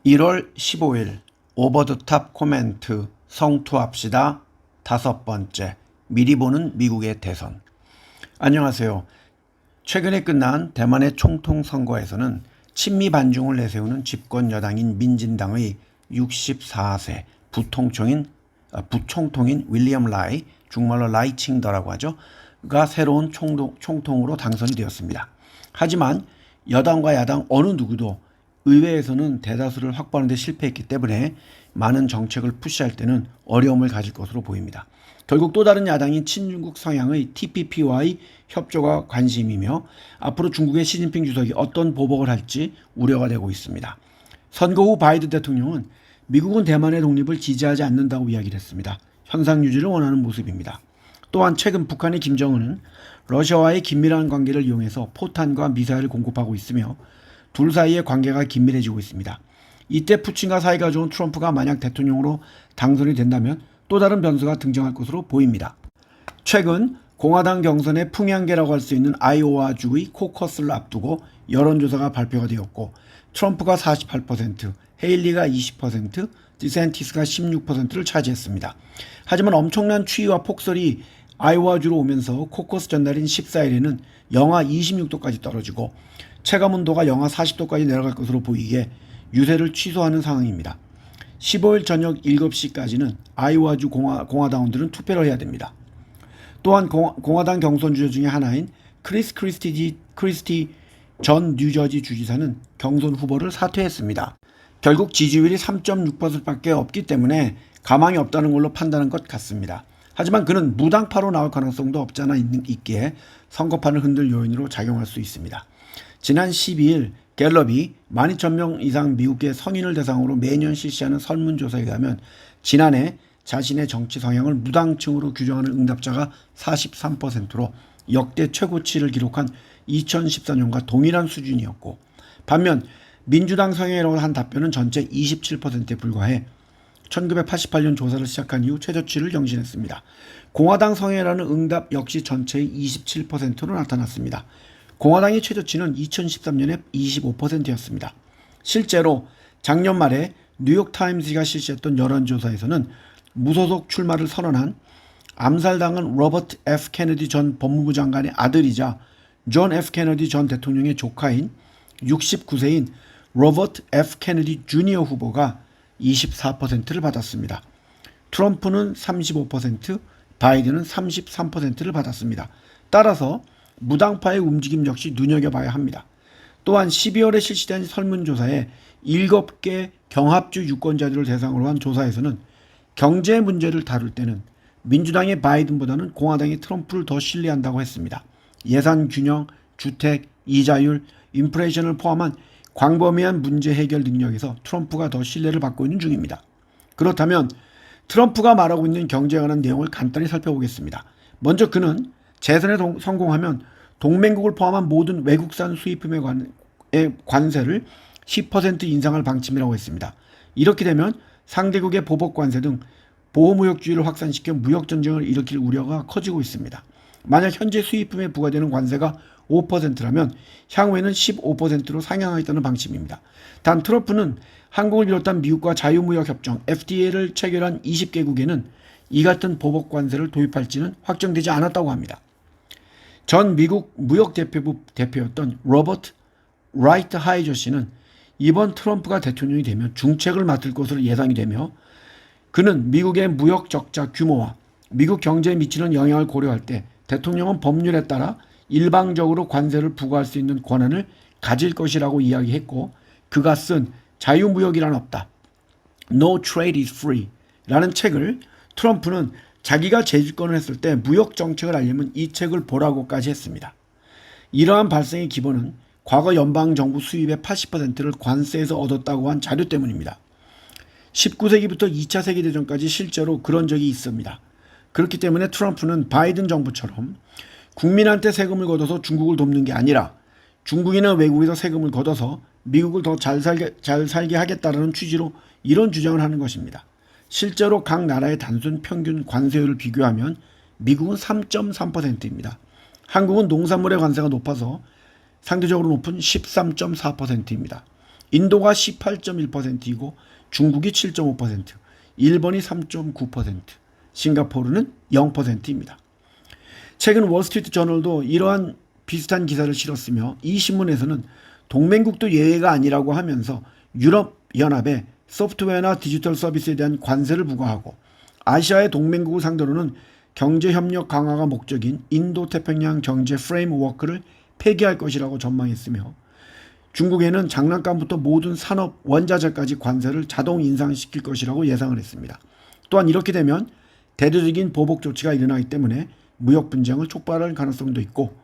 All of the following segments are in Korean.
1월 15일 오버 더 탑 코멘트 성투합시다. 5번째, 미리 보는 미국의 대선. 안녕하세요. 최근에 끝난 대만의 총통 선거에서는 친미 반중을 내세우는 집권 여당인 민진당의 64세 부총통인 윌리엄 라이, 중말로 라이칭더라고 하죠, 가 새로운 총통으로 당선이 되었습니다. 하지만 여당과 야당 어느 누구도 의회에서는 대다수를 확보하는 데 실패했기 때문에 많은 정책을 푸시할 때는 어려움을 가질 것으로 보입니다. 결국 또 다른 야당인 친중국 성향의 TPP와의 협조가 관심이며 앞으로 중국의 시진핑 주석이 어떤 보복을 할지 우려가 되고 있습니다. 선거 후 바이든 대통령은 미국은 대만의 독립을 지지하지 않는다고 이야기를 했습니다. 현상 유지를 원하는 모습입니다. 또한 최근 북한의 김정은은 러시아와의 긴밀한 관계를 이용해서 포탄과 미사일을 공급하고 있으며 둘 사이의 관계가 긴밀해지고 있습니다. 이때 푸틴과 사이가 좋은 트럼프가 만약 대통령으로 당선이 된다면 또 다른 변수가 등장할 것으로 보입니다. 최근 공화당 경선의 풍향계라고 할 수 있는 아이오와주의 코커스를 앞두고 여론조사가 발표가 되었고 트럼프가 48%, 헤일리가 20%, 디샌티스가 16%를 차지했습니다. 하지만 엄청난 추위와 폭설이 아이오와주로 오면서 코커스 전날인 14일에는 영하 26도까지 떨어지고 체감온도가 영하 40도까지 내려갈 것으로 보이기에 유세를 취소하는 상황입니다. 15일 저녁 7시까지는 아이오와주 공화당원들은 투표를 해야 됩니다. 또한 공화당 경선 주자 중에 하나인 크리스티 전 뉴저지 주지사는 경선 후보를 사퇴했습니다. 결국 지지율이 3.6%밖에 없기 때문에 가망이 없다는 걸로 판단한 것 같습니다. 하지만 그는 무당파로 나올 가능성도 없지 않아 있기에 선거판을 흔들 요인으로 작용할 수 있습니다. 지난 12일 갤럽이 12,000명 이상 미국의 성인을 대상으로 매년 실시하는 설문조사에 의하면 지난해 자신의 정치 성향을 무당층으로 규정하는 응답자가 43%로 역대 최고치를 기록한 2014년과 동일한 수준이었고, 반면 민주당 성향이라고 한 답변은 전체 27%에 불과해 1988년 조사를 시작한 이후 최저치를 경신했습니다. 공화당 성향이라는 응답 역시 전체의 27%로 나타났습니다. 공화당의 최저치는 2013년에 25%였습니다. 실제로 작년 말에 뉴욕타임즈가 실시했던 여론조사에서는 무소속 출마를 선언한 암살당한 로버트 F. 케네디 전 법무부 장관의 아들이자 존 F. 케네디 전 대통령의 조카인 69세인 로버트 F. 케네디 주니어 후보가 24%를 받았습니다. 트럼프는 35%, 바이든은 33%를 받았습니다. 따라서 무당파의 움직임 역시 눈여겨봐야 합니다. 또한 12월에 실시된 설문조사에 7개 경합주 유권자들을 대상으로 한 조사에서는 경제 문제를 다룰 때는 민주당의 바이든보다는 공화당의 트럼프를 더 신뢰한다고 했습니다. 예산 균형, 주택, 이자율, 인플레이션을 포함한 광범위한 문제 해결 능력에서 트럼프가 더 신뢰를 받고 있는 중입니다. 그렇다면 트럼프가 말하고 있는 경제에 관한 내용을 간단히 살펴보겠습니다. 먼저 그는 재선에 성공하면 동맹국을 포함한 모든 외국산 수입품의 관세를 10% 인상할 방침이라고 했습니다. 이렇게 되면 상대국의 보복 관세 등 보호무역주의를 확산시켜 무역전쟁을 일으킬 우려가 커지고 있습니다. 만약 현재 수입품에 부과되는 관세가 5%라면 향후에는 15%로 상향하겠다는 방침입니다. 단 트럼프는 한국을 비롯한 미국과 자유무역협정 FTA를 체결한 20개국에는 이 같은 보복 관세를 도입할지는 확정되지 않았다고 합니다. 전 미국 무역대표부 대표였던 로버트 라이트 하이저 씨는 이번 트럼프가 대통령이 되면 중책을 맡을 것으로 예상이 되며, 그는 미국의 무역 적자 규모와 미국 경제에 미치는 영향을 고려할 때 대통령은 법률에 따라 일방적으로 관세를 부과할 수 있는 권한을 가질 것이라고 이야기했고, 그가 쓴 자유무역이란 없다, No Trade is Free 라는 책을 트럼프는 자기가 재집권을 했을 때 무역 정책을 알려면 이 책을 보라고까지 했습니다. 이러한 발생의 기본은 과거 연방정부 수입의 80%를 관세에서 얻었다고 한 자료 때문입니다. 19세기부터 2차 세계대전까지 실제로 그런 적이 있습니다. 그렇기 때문에 트럼프는 바이든 정부처럼 국민한테 세금을 걷어서 중국을 돕는 게 아니라 중국이나 외국에서 세금을 걷어서 미국을 더 잘 살게 하겠다는 취지로 이런 주장을 하는 것입니다. 실제로 각 나라의 단순 평균 관세율을 비교하면 미국은 3.3%입니다. 한국은 농산물의 관세가 높아서 상대적으로 높은 13.4%입니다. 인도가 18.1%이고 중국이 7.5%, 일본이 3.9%, 싱가포르는 0%입니다. 최근 월스트리트 저널도 이러한 비슷한 기사를 실었으며 이 신문에서는 동맹국도 예외가 아니라고 하면서 유럽연합에 소프트웨어나 디지털 서비스에 대한 관세를 부과하고 아시아의 동맹국을 상대로는 경제협력 강화가 목적인 인도태평양 경제 프레임워크를 폐기할 것이라고 전망했으며 중국에는 장난감부터 모든 산업 원자재까지 관세를 자동 인상시킬 것이라고 예상을 했습니다. 또한 이렇게 되면 대대적인 보복 조치가 일어나기 때문에 무역 분쟁을 촉발할 가능성도 있고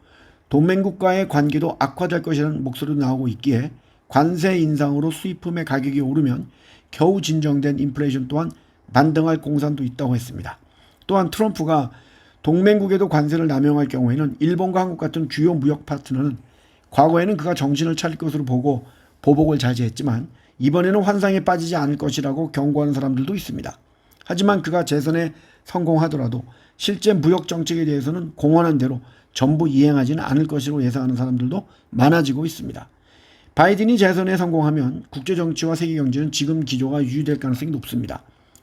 동맹국과의 관계도 악화될 것이라는 목소리도 나오고 있기에 관세 인상으로 수입품의 가격이 오르면 겨우 진정된 인플레이션 또한 반등할 공산도 있다고 했습니다. 또한 트럼프가 동맹국에도 관세를 남용할 경우에는 일본과 한국 같은 주요 무역 파트너는 과거에는 그가 정신을 차릴 것으로 보고 보복을 자제했지만 이번에는 환상에 빠지지 않을 것이라고 경고하는 사람들도 있습니다. 하지만 그가 재선에 성공하더라도 실제 무역 정책에 대해서는 공언한 대로 전부 이행하지는 않을 것으로 예상하는 사람들도 많아지고 있습니다. 바이든이 재선에 성공하면 국제정치와 세계경제는 지금 기조가 유지될 가능성이 높습니다.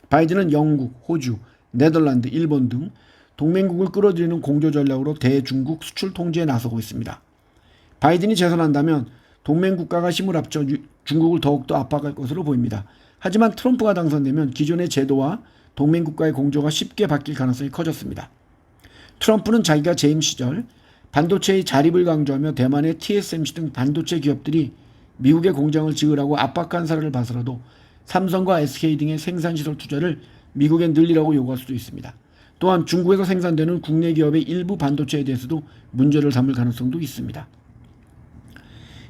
바이든은 영국, 호주, 네덜란드, 일본 등 동맹국을 끌어들이는 공조 전략으로 대중국 수출 통제에 나서고 있습니다. 바이든이 재선한다면 동맹국가가 힘을 합쳐 중국을 더욱더 압박할 것으로 보입니다. 하지만 트럼프가 당선되면 기존의 제도와 동맹국가의 공조가 쉽게 바뀔 가능성이 커졌습니다. 트럼프는 자기가 재임 시절 반도체의 자립을 강조하며 대만의 TSMC 등 반도체 기업들이 미국의 공장을 지으라고 압박한 사례를 봐서라도 삼성과 SK 등의 생산시설 투자를 미국에 늘리라고 요구할 수도 있습니다. 또한 중국에서 생산되는 국내 기업의 일부 반도체에 대해서도 문제를 삼을 가능성도 있습니다.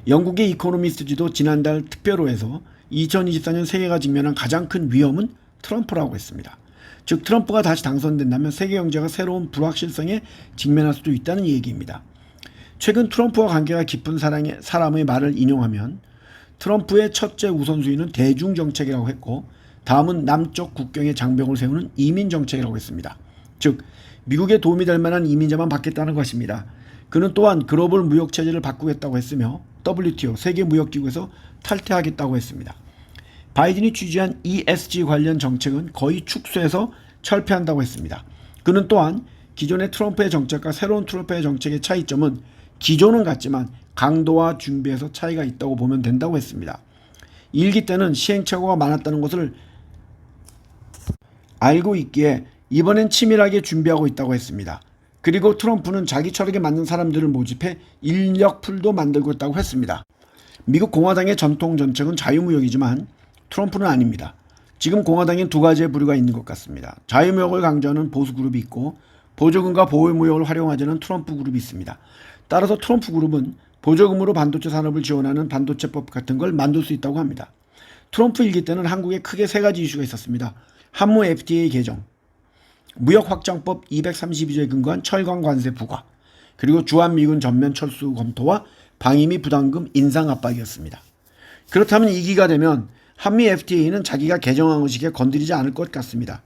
영국의 이코노미스트지도 지난달 특별호에서 2024년 세계가 직면한 가장 큰 위험은 트럼프라고 했습니다. 즉 트럼프가 다시 당선된다면 세계 경제가 새로운 불확실성에 직면할 수도 있다는 얘기입니다. 최근 트럼프와 관계가 깊은 사람의 말을 인용하면 트럼프의 첫째 우선순위는 대중정책이라고 했고 다음은 남쪽 국경에 장벽을 세우는 이민정책이라고 했습니다. 즉 미국에 도움이 될 만한 이민자만 받겠다는 것입니다. 그는 또한 글로벌 무역체제를 바꾸겠다고 했으며 WTO 세계무역기구에서 탈퇴하겠다고 했습니다. 바이든이 취지한 ESG 관련 정책은 거의 축소해서 철폐한다고 했습니다. 그는 또한 기존의 트럼프의 정책과 새로운 트럼프의 정책의 차이점은 기조는 같지만 강도와 준비에서 차이가 있다고 보면 된다고 했습니다. 일기 때는 시행착오가 많았다는 것을 알고 있기에 이번엔 치밀하게 준비하고 있다고 했습니다. 그리고 트럼프는 자기 철학에 맞는 사람들을 모집해 인력풀도 만들고 있다고 했습니다. 미국 공화당의 전통 정책은 자유무역이지만 트럼프는 아닙니다. 지금 공화당엔 두 가지의 부류가 있는 것 같습니다. 자유무역을 강조하는 보수 그룹이 있고 보조금과 보호무역을 활용하자는 트럼프 그룹이 있습니다. 따라서 트럼프 그룹은 보조금으로 반도체 산업을 지원하는 반도체법 같은 걸 만들 수 있다고 합니다. 트럼프 일기 때는 한국에 크게 세 가지 이슈가 있었습니다. 한무 FTA 개정, 무역확장법 232조에 근거한 철강 관세 부과, 그리고 주한미군 전면 철수 검토와 방위비 부담금 인상 압박이었습니다. 그렇다면 2기가 되면 한미 FTA는 자기가 개정한 것이기에 건드리지 않을 것 같습니다.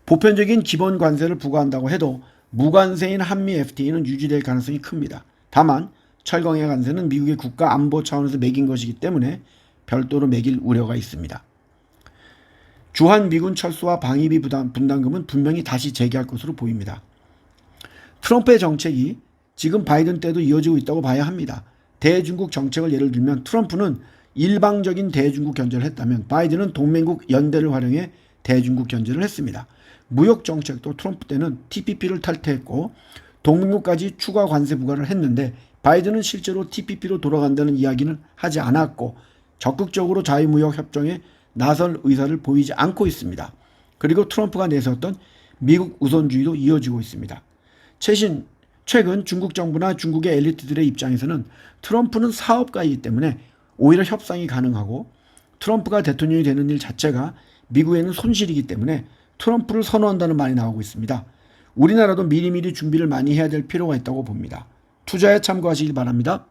보편적인 기본 관세를 부과한다고 해도 무관세인 한미 FTA는 유지될 가능성이 큽니다. 다만 철강의 관세는 미국의 국가 안보 차원에서 매긴 것이기 때문에 별도로 매길 우려가 있습니다. 주한미군 철수와 방위비 분담금은 분명히 다시 재개할 것으로 보입니다. 트럼프의 정책이 지금 바이든 때도 이어지고 있다고 봐야 합니다. 대중국 정책을 예를 들면 트럼프는 일방적인 대중국 견제를 했다면 바이든은 동맹국 연대를 활용해 대중국 견제를 했습니다. 무역 정책도 트럼프 때는 TPP를 탈퇴했고 동맹국까지 추가 관세 부과를 했는데 바이든은 실제로 TPP로 돌아간다는 이야기는 하지 않았고 적극적으로 자유무역 협정에 나설 의사를 보이지 않고 있습니다. 그리고 트럼프가 내세웠던 미국 우선주의도 이어지고 있습니다. 최근 중국 정부나 중국의 엘리트들의 입장에서는 트럼프는 사업가이기 때문에 오히려 협상이 가능하고 트럼프가 대통령이 되는 일 자체가 미국에는 손실이기 때문에 트럼프를 선호한다는 말이 나오고 있습니다. 우리나라도 미리미리 준비를 많이 해야 될 필요가 있다고 봅니다. 투자에 참고하시길 바랍니다.